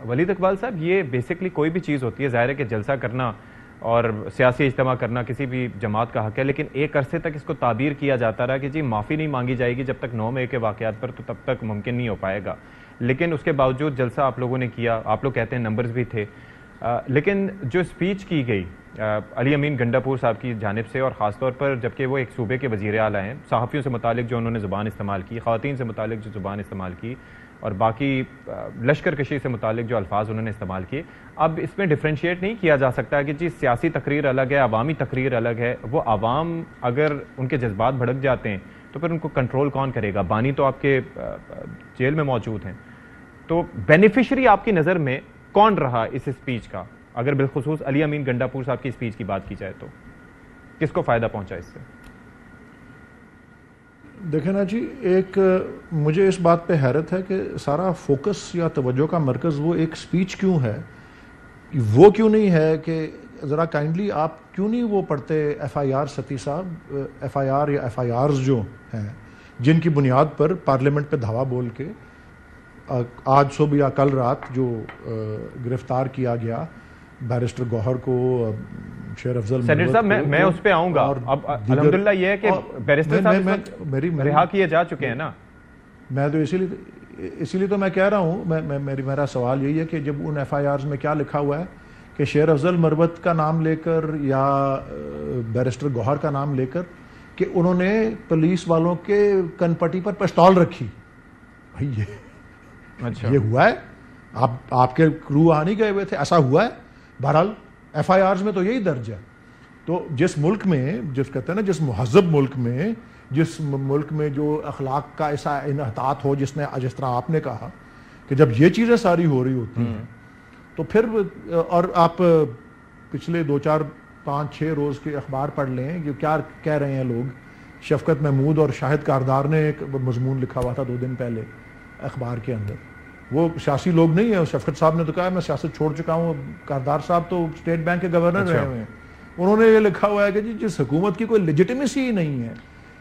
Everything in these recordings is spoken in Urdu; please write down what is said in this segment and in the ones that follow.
ولید اقبال صاحب، یہ بیسکلی کوئی بھی چیز ہوتی ہے، ظاہر ہے کہ جلسہ کرنا اور سیاسی اجتماع کرنا کسی بھی جماعت کا حق ہے، لیکن ایک عرصے تک اس کو تعبیر کیا جاتا رہا کہ جی معافی نہیں مانگی جائے گی جب تک 9 مئی کے واقعات پر، تو تب تک ممکن نہیں ہو پائے گا. لیکن اس کے باوجود جلسہ آپ لوگوں نے کیا، آپ لوگ کہتے ہیں نمبرز بھی تھے، لیکن جو اسپیچ کی گئی علی امین گنڈاپور صاحب کی جانب سے، اور خاص طور پر جبکہ وہ ایک صوبے کے وزیر اعلیٰ ہیں، صحافیوں سے متعلق جو انہوں نے زبان استعمال کی، خواتین سے متعلق جو زبان استعمال کی، اور باقی لشکر کشی سے متعلق جو الفاظ انہوں نے استعمال کیے، اب اس میں ڈیفرینشیٹ نہیں کیا جا سکتا کہ جی سیاسی تقریر الگ ہے، عوامی تقریر الگ ہے. وہ عوام اگر ان کے جذبات بھڑک جاتے ہیں تو پھر ان کو کنٹرول کون کرے گا؟ بانی تو آپ کے جیل میں موجود ہیں. تو بینیفیشری آپ کی نظر میں کون رہا اس اسپیچ کا، اگر بالخصوص علی امین گنڈاپور صاحب کی اسپیچ کی بات کی جائے تو کس کو فائدہ پہنچا اس سے؟ دیکھیں نا جی، ایک مجھے اس بات پہ حیرت ہے کہ سارا فوکس یا توجہ کا مرکز وہ ایک اسپیچ کیوں ہے، وہ کیوں نہیں ہے کہ ذرا کائنڈلی آپ کیوں نہیں وہ پڑھتے ایف آئی آر ستی صاحب، ایف آئی آر یا ایف آئی آرز جو ہیں جن کی بنیاد پر پارلیمنٹ پہ دھاوا بول کے آج صبح یا کل رات جو گرفتار کیا گیا بیرسٹر گوہر کو، شیر افضل سینیٹر صاحب، میں اس پہ آؤں گا. اب الحمدللہ یہ ہے کہ بیرسٹر صاحب رہا کیے جا چکے ہیں نا. میں تو اسی لیے تو میں کہہ رہا ہوں، میرا سوال یہی ہے کہ جب ان ایف آئی آرز میں کیا لکھا ہوا ہے کہ شیر افضل مروت کا نام لے کر یا بیرسٹر گوہر کا نام لے کر کہ انہوں نے پولیس والوں کے کن پٹی پر پسٹول رکھی. بھائی یہ ہوا ہے؟ آپ کے کرو وہاں نہیں گئے ہوئے تھے؟ ایسا ہوا ہے؟ بہرحال ایف آئی آرز میں تو یہی درج ہے. تو جس ملک میں، جس کہتے ہیں نا، جس مہذب ملک میں، جس ملک میں جو اخلاق کا ایسا انحطاط ہو، جس طرح آپ نے کہا کہ جب یہ چیزیں ساری ہو رہی ہوتی ہیں تو پھر، اور آپ پچھلے 2 4 5 6 روز کے اخبار پڑھ لیں کہ کیا کہہ رہے ہیں لوگ. شفقت محمود اور شاہد کاردار نے ایک مضمون لکھا ہوا تھا 2 دن پہلے اخبار کے اندر. وہ سیاسی لوگ نہیں ہیں. شفقت صاحب نے تو کہا میں سیاست چھوڑ چکا ہوں. کاردار صاحب تو اسٹیٹ بینک کے گورنر رہے ہوئے ہیں. انہوں نے یہ لکھا ہوا ہے کہ جس حکومت کی کوئی لیجیٹیمیسی ہی نہیں ہے،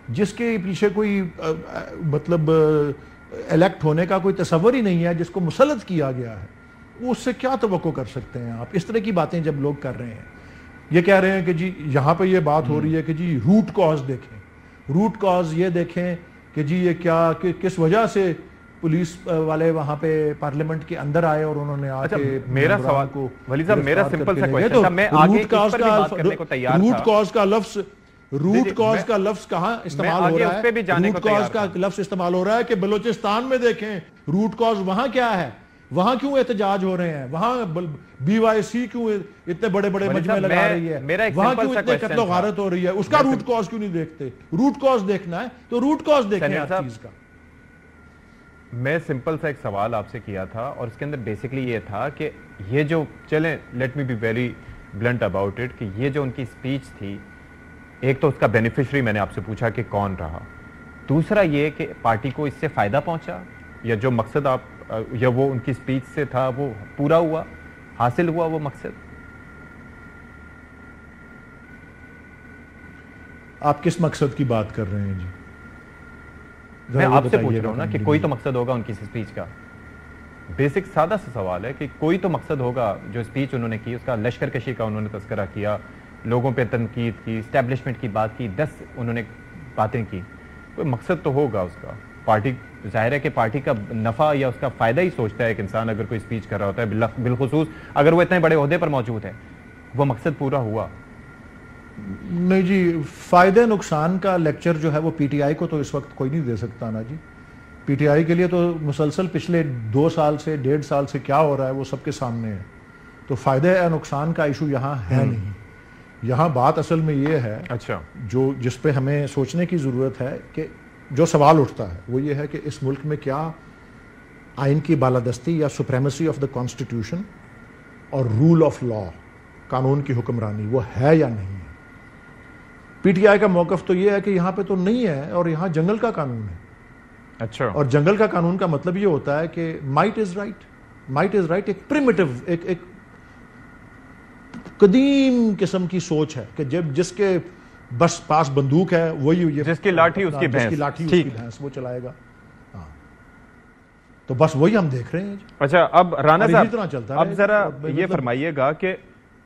جس کے پیچھے کوئی مطلب الیکٹ ہونے کا کوئی تصور ہی نہیں ہے، جس کو مسلط کیا گیا ہے، اس سے کیا توقع کر سکتے ہیں آپ؟ اس طرح کی باتیں جب لوگ کر رہے ہیں، یہ کہہ رہے ہیں کہ جی یہاں پہ یہ بات ہو رہی ہے کہ جی روٹ کاز دیکھیں، روٹ کاز یہ دیکھیں کہ جی یہ کیا، کہ کس وجہ سے پولیس والے وہاں پہ پارلیمنٹ کے اندر آئے اور انہوں نے آ کے میرا سوال کو ولی صاحب، میرا سمپل سا کویسچن تھا، میں آگے اس پر بھی بات کرنے کو تیار تھا. روٹ کاز کا لفظ کہاں استعمال ہو رہا ہے؟ روٹ کاز کا لفظ استعمال ہو رہا ہے کہ بلوچستان میں دیکھیں روٹ کاز وہاں کیا ہے، وہاں کیوں احتجاج ہو رہے ہیں، وہاں بی وائی سی کیوں اتنے بڑے بڑے مجمع لگا رہی ہے، وہاں کیوں اتنے قتل و غارت ہو رہی ہے، اس کا روٹ کاز کیوں نہیں دیکھتے؟ روٹ کاز دیکھنا ہے تو روٹ کاز دیکھیں ہر چیز کا. میں سمپل سا ایک سوال آپ سے کیا تھا اور اس کے اندر بیسکلی یہ تھا کہ یہ جو، چلیں let me be very blunt about it, کہ یہ جو ان کی اسپیچ تھی، ایک تو اس کا بینیفیشری میں نے آپ سے پوچھا کہ کون رہا، دوسرا یہ کہ پارٹی کو اس سے فائدہ پہنچا، یا جو مقصد آپ، یا وہ ان کی اسپیچ سے تھا وہ پورا ہوا، حاصل ہوا وہ مقصد؟ آپ کس مقصد کی بات کر رہے ہیں جی؟ میں آپ سے پوچھ رہا ہوں نا کہ کوئی تو مقصد ہوگا ان کی اسپیچ کا. بیسک سادہ سا سوال ہے کہ کوئی تو مقصد ہوگا. جو اسپیچ انہوں نے کی، اس کا لشکر کشی کا انہوں نے تذکرہ کیا، لوگوں پہ تنقید کی، اسٹیبلشمنٹ کی بات کی، 10 انہوں نے باتیں کی، کوئی مقصد تو ہوگا اس کا. پارٹی، ظاہر ہے کہ پارٹی کا نفع یا اس کا فائدہ ہی سوچتا ہے ایک انسان اگر کوئی اسپیچ کر رہا ہوتا ہے، بالخصوص اگر وہ اتنے بڑے عہدے پر موجود ہے. وہ مقصد پورا ہوا؟ نہیں جی، فائدے نقصان کا لیکچر جو ہے وہ پی ٹی آئی کو تو اس وقت کوئی نہیں دے سکتا نا جی. پی ٹی آئی کے لیے تو مسلسل پچھلے 2 سال سے 1.5 سال سے کیا ہو رہا ہے وہ سب کے سامنے ہے. تو فائدے یا نقصان کا ایشو یہاں ہے نہیں. یہاں بات اصل میں یہ ہے، اچھا، جو جس پہ ہمیں سوچنے کی ضرورت ہے، کہ جو سوال اٹھتا ہے وہ یہ ہے کہ اس ملک میں کیا آئین کی بالادستی یا سپریمیسی آف دا کانسٹیٹیوشن اور رول آف لا، قانون کی حکمرانی، وہ ہے یا نہیں ہے. پی ٹی آئی کا موقف تو یہ ہے کہ یہاں پہ تو نہیں ہے اور یہاں جنگل کا قانون ہے. اچھا، اور جنگل کا قانون کا مطلب یہ ہوتا ہے کہ might is right. Might is right ایک پریمیٹو، ایک قدیم قسم کی سوچ ہے کہ جس کے بس پاس بندوق ہے وہی، جس کی لاٹھی اس کی بھینس، جس کی لاٹھی اس کی بھینس، وہ چلائے گا. ہاں، تو بس وہی ہم دیکھ رہے ہیں. اچھا اب رانا اسی طرح صاحب چلتا اب رہے ذرا گا. یہ فرمائیے گا کہ